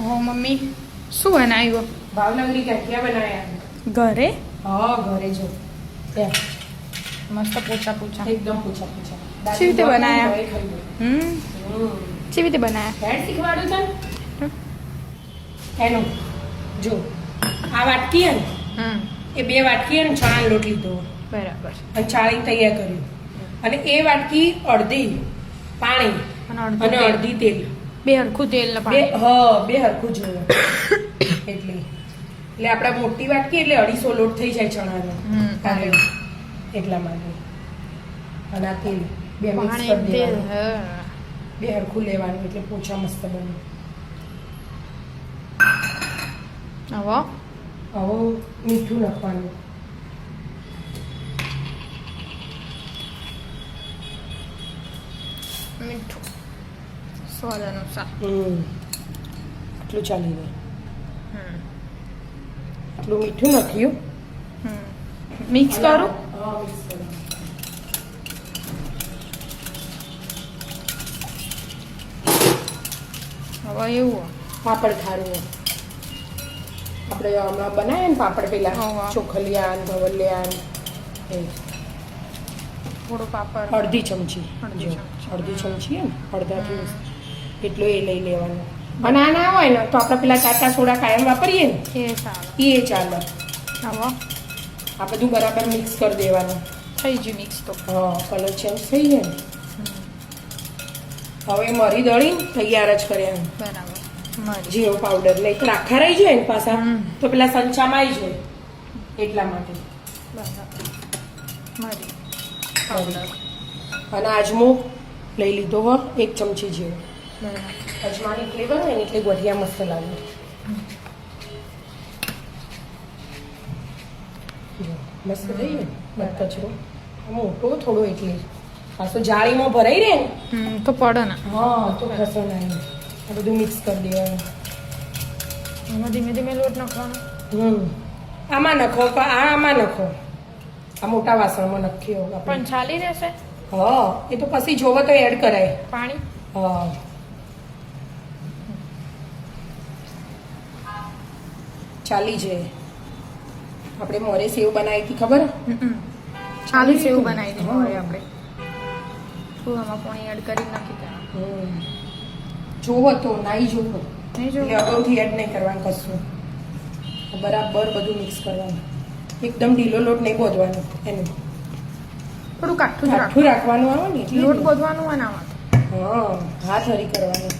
ઓ mummy શું બનાવ્યું? ભાવનગરી ગાંઠિયા બનાવ્યા ઘરે? હા ઘરે જો ત્યાં મસ્ત પૂછા પૂછા એકદમ પૂછા પૂછા કેવી રીતે બનાયા? હમ કેવી રીતે બનાયા? હેડ શીખવાડું તને એનું જો આ વાટકી હે ને એ 2 વાટકી હે ને ચણાનો લોટ લીધો બરાબર અને ચાળીને તૈયાર કર્યું અને એ વાટકી અડધી પાણી અને અડધી તેલ બે હરખું તેલ ને બે પાણી બે હરખું જોવે એટલે આપણે મોટી વાટકી એટલે 250 લોટ થઈ જાય ચણાનો એટલા માટે અને આ તેલ બે મિક્સ કરી દેવાનું બે હરખું લેવાનું એટલે પોચા મસ્ત બને હવે મીઠું નાખવાનું મીઠું સ્વાદ અનુસાર આટલું ચાલી જાય આટલું મીઠું નાખ્યું મિક્સ કરું હા મિક્સ કરો હવે એવું પાપડ ખારું આપણે હમણાં બનાવીએ ને પાપડ પેલા હા. ચોખલિયા ને ગવલિયા ને એ થોડું પાપડ અડધી ચમચી અડધી જો, ચમચી. અડધી ચમચી હે ને અડધાથી એટલું એ લઈ લેવાનું અને આ ના હોય ને તો આપણે પેલા ચાટા સોડા કાયમ વાપરીએ ને એ સારું એ ચાલે હવે આ બધું બરાબર મિક્સ કરી દેવાનું થઈ ગયું મિક્સ તો હા કલર ચેન્જ થઈ જાય ને હવે મરી દળી તૈયાર જ કર્યા બરાબર મરી જીરો પાવડર નહીં તો આખા રહી જાય ને પાછા તો પેલા સંચામાં આવી જાય એટલા માટે બરાબર મરી પાવડર અને આજમો લઈ લીધો હો 1 ચમચી જેવો બરાબર અજમાની ફ્લેવર હોય ને એટલે ગોઠિયા મસ્ત લાગે જો, મસ્ત થઈ ગયું ને કચરો મોટો થોડો એટલે પાછો જાળીમાં ભરાઈ રહે ને તો પડે ને હા તો ખસો ના આ બધું મિક્સ કરી દેવાનું એમાં ધીમે ધીમે લોટ નાખવાનો આમાં નખો આમાં નખો આ મોટા વાસણમાં નખ્યો પણ આપણે ચાલી રહેશે હા એ તો પછી જોવો તો એડ કરાય પાણી હા ચાલી જાય આપણે મોરે સેવ બનાવી હતી ખબર ચાલી સેવ બનાવી દીધું હવે આપણે તું આમાં પાણી એડ કરી નાખી દેવાનું જોવો તો નાઈ જોવો નહીં એટલે જો અગાઉથી એડ નહીં કરવાનું કશું બરાબર બધું મિક્સ કરવાનું એકદમ ઢીલો લોટ નહીં બોધવાનો એનું થોડું કાઠું જ કાઠું રાખવાનું આવે ને એટલે લોટ બોધવાનું હોય ને આમાં હા હાથ હરી કરવાનું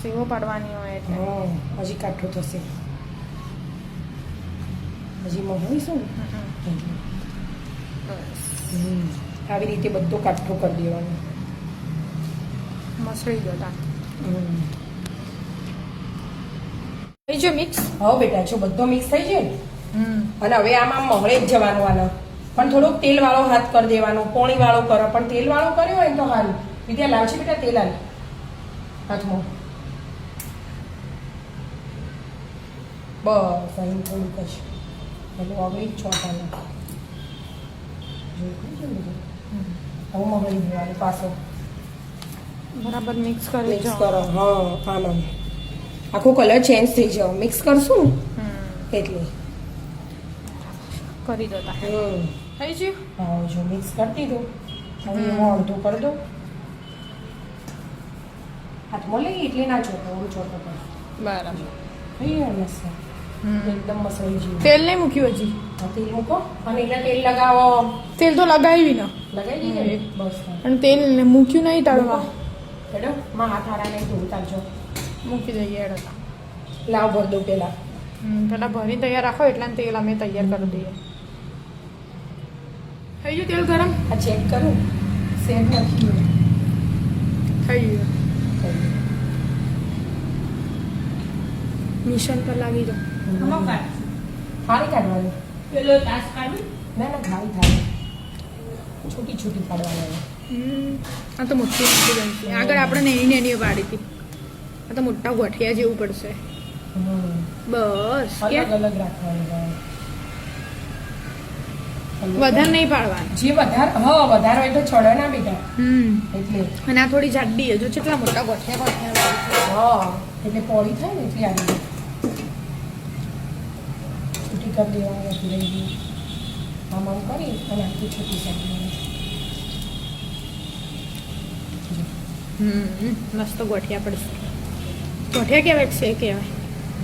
સેવો પાડવાની હોય એટલે હા હજી કાઠું થશે હજી મગાવીશું ને બસ આવી રીતે બધો કાઠો કરી દેવાનો મસળી દો તા થઈ ગયો મિક્સ હા બેટા જો બધો મિક્સ થઈ જાય ને અને હવે આમાં મહળે જ જવાનું આનો પણ થોડોક તેલ વાળો હાથ કરી દેવાનો પોણી વાળો કરો પણ તેલ વાળો કર્યો હોય ને તો સારું વિદ્યા લાવશે બેટા તેલ હાલ હાથમાં બસ અહીં થોડુંક જ એટલે હવે ચોટાનું હવે મગળી દેવાનું પાછો બરાબર મિક્સ કરી મિક્સ જો કરો હા આમાં આખો કલર ચેન્જ થઈ જાવ મિક્સ કરશું ને એટલે કરી દો તા થઈ ગયું હા જો મિક્સ કરી દીધું હવે એમાં અડધું કરી દો હાથમાં લઈ એટલે ના ચોટો હું ચોટો કર બરાબર થઈ ગયા મસ્ત એકદમ મસાઈ જેવું તેલ નહીં મૂક્યું હજી હા તેલ મૂકો અને એટલે તેલ લગાવો તેલ તો લગાવી ને લગાવી દીધે બસ પણ તેલ મૂક્યું નહીં તળવા મેડમ માં હાથ હારા નહીં ધોવું તારજો મૂકી દઈએ એડતા લાવ ભર દો પેલા પેલા ભરી તૈયાર રાખો એટલા તેલ અમે તૈયાર કરી દઈએ થઈ ગયું તેલ ગરમ આ ચેક કરું સેટ નથી થઈ ગયું મિશ્રણ પર લાગી દો ફાળી કાઢવાની પેલો તાસ કાઢું ના ના ઘાઈ થાય છૂટી છૂટી પાડવાની આ તો મોટી મોટી બનશે આગળ આપણે નાની નાની પાડી હતી આ તો મોટા ગોઠિયા જેવું પડશે બસ અલગ અલગ રાખવાની હોય વધારે નહીં પાડવાનું. જે વધારે વધારે હોય તો ચડે ના બેટા, એટલે અને આ થોડી જાડી હજુ કેટલા મોટા ગોઠિયા એટલે પોળી થાય ને એટલે આવી છૂટી કરી દેવા નથી રહી ગઈ. આમ આમ કરી અને આખી છૂટી કરી દેવાની. મસ્ત ગોઠિયા પડશે. ગોઠિયા કેવાય છે કેવાય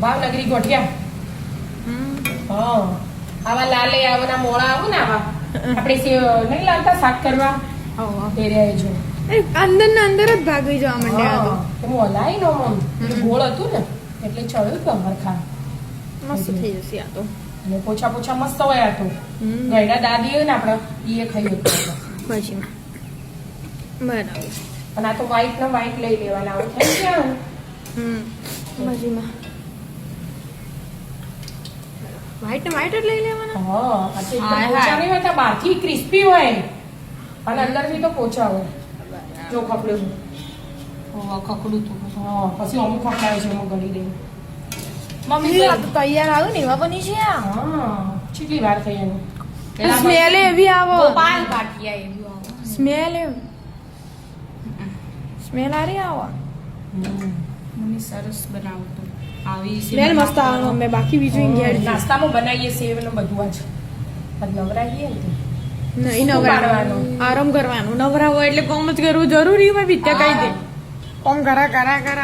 ભાવનગરી ગોઠિયા. હા, આવા લાલે આવાના મોળા આવે ને આવા આપણે નહીં લાવતા શાક કરવા એ રહ્યા જો અંદર ને અંદર જ ભાગી જવા માંડ્યા તો હું હલાઈ નો મમ ગોળ હતું ને એટલે ચડ્યું તો હરખા મસ્ત થઈ જશે આ તો. અને પોછા પોછા મસ્ત હોય આ તો. ગયડા દાદી હોય ને આપણે એ ખાઈએ પછી બરાબર. અને આ તો વ્હાઈટ ને વ્હાઈટ લઈ લેવાના આવે થઈ ગયા. ભાજીમાં વ્હાઈટ ને વ્હાઈટ જ લઈ લેવાના. હા, આ તો એકદમ પોચા નહીં હોતા, બહારથી ક્રિસ્પી હોય અને અંદરથી તો પોચા હોય. જો ખકડું ખકડું તો પછી અમુક ખકડાય છે અમુક ગળી દે. મમ્મી આ તો તૈયાર આવ્યું ને એવા બની છે. હા, કેટલી વાર થઈ એનું. સ્મેલ એવી આવો. ગોપાલ ગાંઠિયા એવી આવો. સ્મેલ આરી આવો. મમ્મી સરસ બનાવતો આવી સ્મેલ મસ્ત આવે. અમે બાકી બીજું ઇંગ્રેડિયન્ટ નાસ્તામાં બનાવીએ સેવ ને બધું આજ નવરાઈએ ને નહીં નવરાવાનું, આરામ કરવાનું. નવરા હોય એટલે કોમ જ કરવું જરૂરી હોય. વિદ્યા કઈ દે કોમ કરા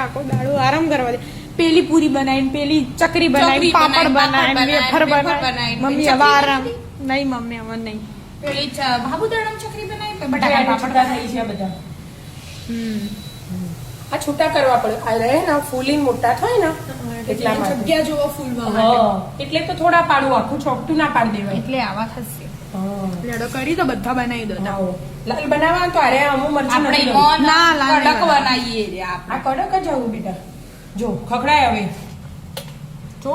આખો દાડો આરામ કરવા દે. પેલી પૂરી બનાવીને પેલી ચકરી બનાવી, પાપડ બનાવીને, વેફર બનાવી. મમ્મી હવે આરામ નહીં. મમ્મી હવે નહીં. પેલી ભાબુદાણાની ચકરી બનાવી બટાકા પાપડા થઈ છે બધા. આ છૂટા કરવા પડે. આ રહે ને ફૂલીને મોટા થાય ને એટલા માટે. જગ્યા જોવો ફૂલવા હા, એટલે તો થોડા પાડું, આખું ચોકટું ના પાડી દેવાય. એટલે આવા થશે. હા. લડો કરી તો બધા બનાવી દો. લાલ બનાવવા તો અરે અમુ મરચું આપણે નથી ડરવું. ના, લાલ કડક નહીં બનાવીએ રે આ કડક જ આવું બેટા. જો ખખડાય હવે જો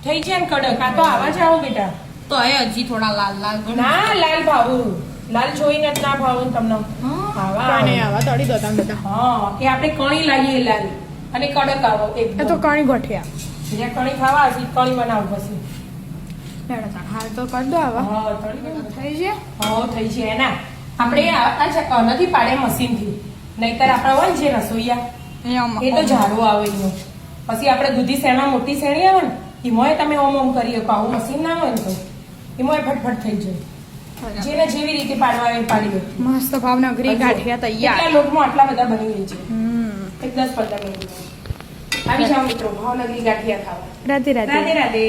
થઈ જાય ને કડક. આ તો આવા જ આવું બેટા. તો એ હજી થોડા લાલ લાલ ના, લાલ ભાવું. લાલ જોઈને જ ના ભાવું તમને. આવા કાંઈ નહીં, આવે. આવા તળી દો તમે બધા. હા, એ આપણે કણી લાવીએ લાલ અને કડક આવો એ તો એકદમ. કણી ગોઠિયા. જે કણી ખાવા હશે કણી બનાવ પછી. લડો તાણ. હાલ તો કરી દો આવા. હા, તળી દો. થઈ છે. હા, થઈ છે એના. આપણે આ છે નથી પાડે મશીનથી. નહીતર આપણા હોય ને જે રસોઈયા એ તો ઝાડુ આવે એનો. પછી આપણે દૂધી શેણા મોટી શેણી આવે ને એમાંય તમે ઓમ ઓમ કરી શકો. આવું મશીન ના હોય ને તો એમાંય ફટફટ થઈ જાય. જેને જેવી રીતે પાડવા આવે એ પાડી દો. મસ્ત ભાવનગરી ગાંઠિયા તૈયાર. એટલા લોટમાં આટલા બધા બની ગઈ છે. એક 10-15 મિનિટ આવી જાઓ મિત્રો ભાવનગરી ગાંઠિયા ખાવા. રાધે રાધે. રાધે રાધે.